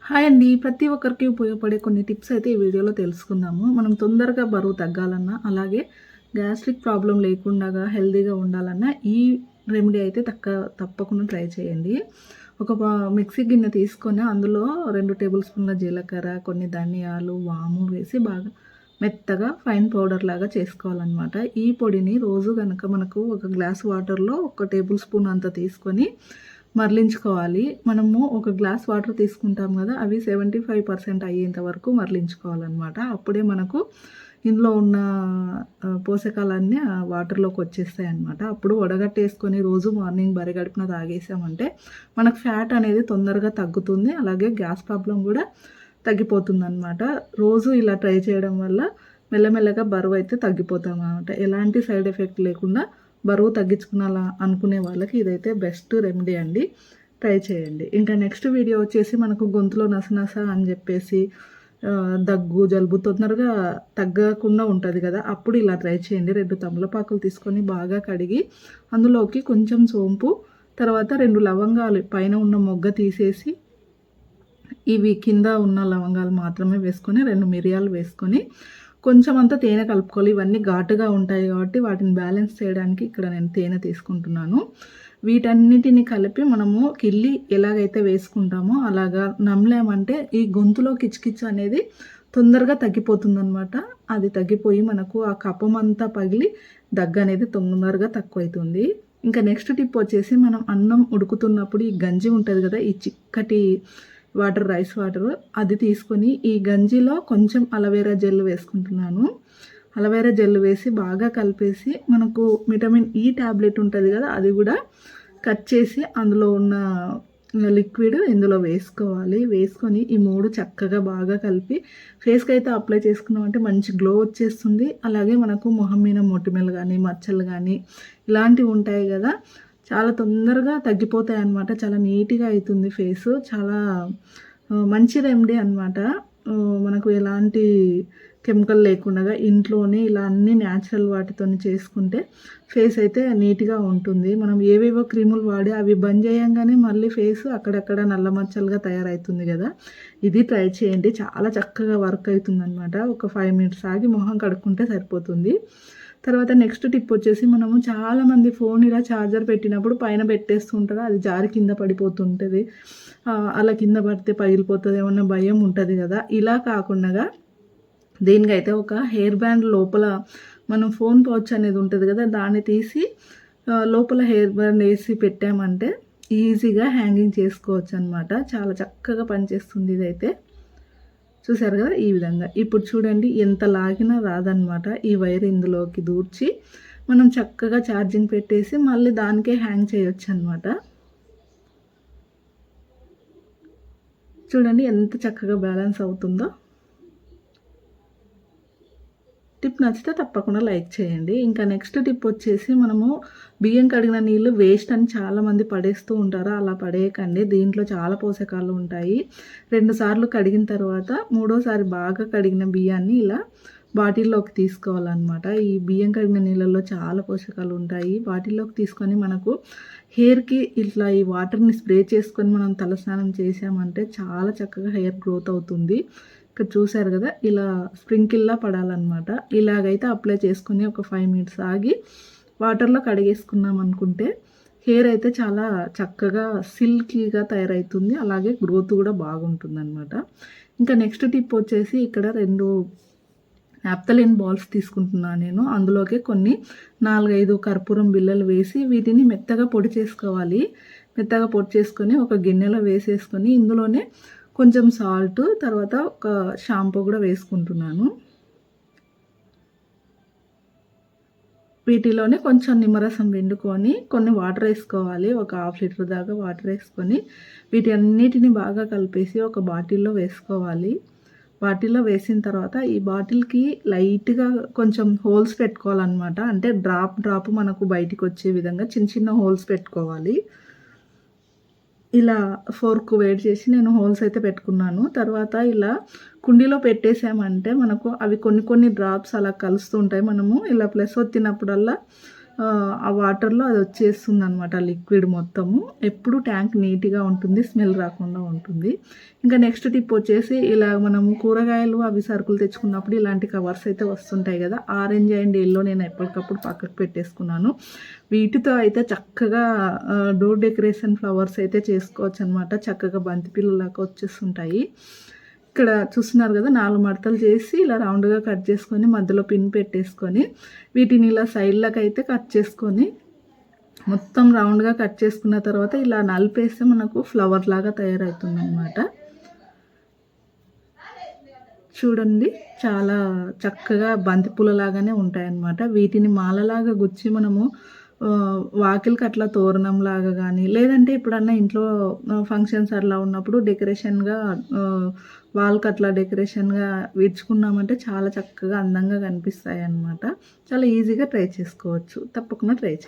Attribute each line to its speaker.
Speaker 1: Hi అండి. ప్రతి ఒక్కరికి ఉపయోగపడే కొన్ని టిప్స్ అయితే ఈ వీడియోలో తెలుసుకుందాము. మనం తొందరగా బరువు తగ్గాలన్నా, అలాగే గ్యాస్ట్రిక్ ప్రాబ్లమ్ లేకుండాగా హెల్తీగా ఉండాలన్నా ఈ రెమెడీ అయితే తప్పకుండా ట్రై చేయండి. ఒక మిక్సీ గిన్నె తీసుకొని అందులో 2 టేబుల్ స్పూన్ల జీలకర్ర, కొన్ని ధనియాలు, వాము వేసి బాగా మెత్తగా ఫైన్ పౌడర్ లాగా చేసుకోవాలన్నమాట. ఈ పొడిని రోజు గనక మనకు ఒక గ్లాస్ వాటర్లో 1 టేబుల్ స్పూన్ అంత తీసుకొని మరలించుకోవాలి. మనము ఒక గ్లాస్ వాటర్ తీసుకుంటాం కదా, అవి 75% అయ్యేంత వరకు మరలించుకోవాలన్నమాట. అప్పుడే మనకు ఇందులో ఉన్న పోషకాలన్నీ ఆ వాటర్లోకి వచ్చేస్తాయి అన్నమాట. అప్పుడు వడగట్టేసుకొని రోజు మార్నింగ్ బరిగడుపున తాగేసామంటే మనకు ఫ్యాట్ అనేది తొందరగా తగ్గుతుంది. అలాగే గ్యాస్ ప్రాబ్లం కూడా తగ్గిపోతుందన్నమాట. రోజు ఇలా ట్రై చేయడం వల్ల మెల్లమెల్లగా బరువు అయితే తగ్గిపోతాం అన్నమాట. ఎలాంటి సైడ్ ఎఫెక్ట్ లేకుండా బరువు తగ్గించుకునాలా అనుకునే వాళ్ళకి ఇదైతే బెస్ట్ రెమెడీ అండి. ట్రై చేయండి. ఇంకా నెక్స్ట్ వీడియో వచ్చేసి మనకు గొంతులో నసనస అని చెప్పేసి దగ్గు, జలుబు తొందరగా తగ్గకుండా ఉంటుంది కదా, అప్పుడు ఇలా ట్రై చేయండి. 2 తమలపాకులు తీసుకొని బాగా కడిగి అందులోకి కొంచెం సోంపు, తర్వాత 2 లవంగాలు పైన ఉన్న మొగ్గ తీసేసి ఇవి కింద ఉన్న లవంగాలు మాత్రమే వేసుకొని 2 మిరియాలు వేసుకొని కొంచెం అంతా తేనె కలుపుకోవాలి. ఇవన్నీ ఘాటుగా ఉంటాయి కాబట్టి వాటిని బ్యాలెన్స్ చేయడానికి ఇక్కడ నేను తేనె తీసుకుంటున్నాను. వీటన్నిటిని కలిపి మనము కిల్లి ఎలాగైతే వేసుకుంటామో అలాగా నమ్మలేమంటే ఈ గొంతులో కిచకిచ అనేది తొందరగా తగ్గిపోతుందనమాట. అది తగ్గిపోయి మనకు ఆ కఫం అంతా పగిలి దగ్గు అనేది తొందరగా తక్కువైతుంది. ఇంకా నెక్స్ట్ టిప్ వచ్చేసి మనం అన్నం ఉడుకుతున్నప్పుడు ఈ గంజి ఉంటుంది కదా, ఈ చిక్కటి వాటర్, రైస్ వాటర్, అది తీసుకొని ఈ గంజిలో కొంచెం అలోవెరా జెల్ వేసుకుంటున్నాను. అలోవెరా జెల్ వేసి బాగా కలిపేసి మనకు విటమిన్ ఈ ట్యాబ్లెట్ ఉంటుంది కదా, అది కూడా కట్ చేసి అందులో ఉన్న లిక్విడ్ ఇందులో వేసుకోవాలి. వేసుకొని ఈ 3 చక్కగా బాగా కలిపి ఫేస్కి అయితే అప్లై చేసుకున్నామంటే మంచి గ్లో వచ్చేస్తుంది. అలాగే మనకు మొహం మీద మొటిమలు కానీ, మచ్చలు కానీ ఇలాంటివి ఉంటాయి కదా, చాలా తొందరగా తగ్గిపోతాయి అన్నమాట. చాలా నీట్గా అవుతుంది ఫేసు. చాలా మంచి రెమెడీ అన్నమాట. మనకు ఎలాంటి కెమికల్ లేకుండా ఇంట్లోనే ఇలా అన్ని న్యాచురల్ వాటితో చేసుకుంటే ఫేస్ అయితే నీట్గా ఉంటుంది. మనం ఏవేవో క్రీములు వాడి అవి బంద్ చేయంగానే మళ్ళీ ఫేస్ అక్కడక్కడ నల్ల మచ్చలుగా తయారవుతుంది కదా, ఇది ట్రై చేయండి. చాలా చక్కగా వర్క్ అవుతుంది అనమాట. ఒక 5 మినిట్స్ ఆగి మొహం కడుక్కుంటే సరిపోతుంది. తర్వాత నెక్స్ట్ టిప్ వచ్చేసి మనము చాలామంది ఫోన్ ఇలా ఛార్జర్ పెట్టినప్పుడు పైన పెట్టేస్తుంటారు, అది జారి కింద పడిపోతుంటుంది. అలా కింద పడితే పగిలిపోతుంది ఏమన్నా భయం ఉంటుంది కదా. ఇలా కాకుండా దీనికైతే ఒక హెయిర్ బ్యాండ్ లోపల మనం ఫోన్ పౌచ్ అనేది ఉంటుంది కదా, దాన్ని తీసి లోపల హెయిర్ బ్యాండ్ వేసి పెట్టామంటే ఈజీగా హ్యాంగింగ్ చేసుకోవచ్చు అనమాట. చాలా చక్కగా పనిచేస్తుంది ఇదైతే. చూసారు కదా ఈ విధంగా. ఇప్పుడు చూడండి ఎంత లాగినా రాదనమాట. ఈ వైర్ ఇందులోకి దూర్చి మనం చక్కగా ఛార్జింగ్ పెట్టేసి మళ్ళీ దానికే హ్యాంగ్ చేయొచ్చు అనమాట. చూడండి ఎంత చక్కగా బ్యాలెన్స్ అవుతుందో. టిప్ నచ్చితే తప్పకుండా లైక్ చేయండి. ఇంకా నెక్స్ట్ టిప్ వచ్చేసి మనము బియ్యం కడిగిన నీళ్ళు వేస్ట్ అని చాలామంది పడేస్తూ ఉంటారు. అలా పడేయకండి. దీంట్లో చాలా పోషకాలు ఉంటాయి. 2 సార్లు కడిగిన తర్వాత 3వసారి బాగా కడిగిన బియ్యాన్ని ఇలా బాటిల్లోకి తీసుకోవాలన్నమాట. ఈ బియ్యం కడిగిన నీళ్ళల్లో చాలా పోషకాలు ఉంటాయి. బాటిల్లోకి తీసుకొని మనకు హెయిర్కి ఇట్లా ఈ వాటర్ని స్ప్రే చేసుకొని మనం తలస్నానం చేసామంటే చాలా చక్కగా హెయిర్ గ్రోత్ అవుతుంది. ఇక్కడ చూసారు కదా, ఇలా స్ప్రింకిల్లా పడాలన్నమాట. ఇలాగైతే అప్లై చేసుకుని ఒక 5 మినిట్స్ ఆగి వాటర్లో కడిగేసుకున్నాం అనుకుంటే హెయిర్ అయితే చాలా చక్కగా సిల్కీగా తయారవుతుంది. అలాగే గ్రోత్ కూడా బాగుంటుంది అనమాట. ఇంకా నెక్స్ట్ టిప్ వచ్చేసి ఇక్కడ 2 నాప్థలిన్ బాల్స్ తీసుకుంటున్నాను నేను. అందులోకి కొన్ని 4-5 కర్పూరం బిళ్ళలు వేసి వీటిని మెత్తగా పొడి చేసుకోవాలి. మెత్తగా పొడి చేసుకొని ఒక గిన్నెలో వేసేసుకొని ఇందులోనే కొంచెం సాల్ట్, తర్వాత ఒక షాంపూ కూడా వేసుకుంటున్నాను. వీటిలోనే కొంచెం నిమ్మరసం పిండుకొని కొన్ని వాటర్ వేసుకోవాలి. ఒక 1/2 లీటర్ దాకా వాటర్ వేసుకొని వీటి అన్నిటిని బాగా కలిపేసి ఒక బాటిల్లో వేసుకోవాలి. బాటిల్లో వేసిన తర్వాత ఈ బాటిల్కి లైట్గా కొంచెం హోల్స్ పెట్టుకోవాలన్నమాట. అంటే డ్రాప్ మనకు బయటికి వచ్చే విధంగా చిన్న చిన్న హోల్స్ పెట్టుకోవాలి. ఇలా ఫోర్క్ వేడి చేసి నేను హోల్స్ అయితే పెట్టుకున్నాను. తర్వాత ఇలా కుండీలో పెట్టేసామంటే మనకు అవి కొన్ని డ్రాప్స్ అలా కలుస్తూ ఉంటాయి. మనము ఇలా ప్లస్ ఒత్తినప్పుడల్లా ఆ వాటర్లో అది వచ్చేస్తుంది అనమాట లిక్విడ్ మొత్తము. ఎప్పుడు ట్యాంక్ నీట్గా ఉంటుంది, స్మెల్ రాకుండా ఉంటుంది. ఇంకా నెక్స్ట్ టిప్ వచ్చేసి ఇలా మనము కూరగాయలు అవి సరుకులు తెచ్చుకున్నప్పుడు ఇలాంటి కవర్స్ అయితే వస్తుంటాయి కదా, ఆరెంజ్ అండ్ ఎల్లో నేను ఎప్పటికప్పుడు పక్కకు పెట్టేసుకున్నాను. వీటితో అయితే చక్కగా డోర్ డెకరేషన్ ఫ్లవర్స్ అయితే చేసుకోవచ్చు అనమాట. చక్కగా బంతి పిల్లలాగా వచ్చేస్తుంటాయి. ఇక్కడ చూస్తున్నారు కదా, 4 మడతలు చేసి ఇలా రౌండ్గా కట్ చేసుకొని మధ్యలో పిన్ పెట్టేసుకొని వీటిని ఇలా సైడ్లకు అయితే కట్ చేసుకొని మొత్తం రౌండ్గా కట్ చేసుకున్న తర్వాత ఇలా నలిపేస్తే మనకు ఫ్లవర్ లాగా తయారవుతుంది అనమాట. చూడండి, చాలా చక్కగా బంతిపూల లాగానే ఉంటాయన్నమాట. వీటిని మాలలాగా గుచ్చి మనము వాకిలికి అట్లా తోరణం లాగా కానీ, లేదంటే ఎప్పుడన్నా ఇంట్లో ఫంక్షన్స్ అట్లా ఉన్నప్పుడు డెకరేషన్గా వాల్కి అట్లా డెకరేషన్గా విడుచుకున్నామంటే చాలా చక్కగా అందంగా కనిపిస్తాయి అన్నమాట. చాలా ఈజీగా ట్రై చేసుకోవచ్చు. తప్పకుండా ట్రై చేయండి.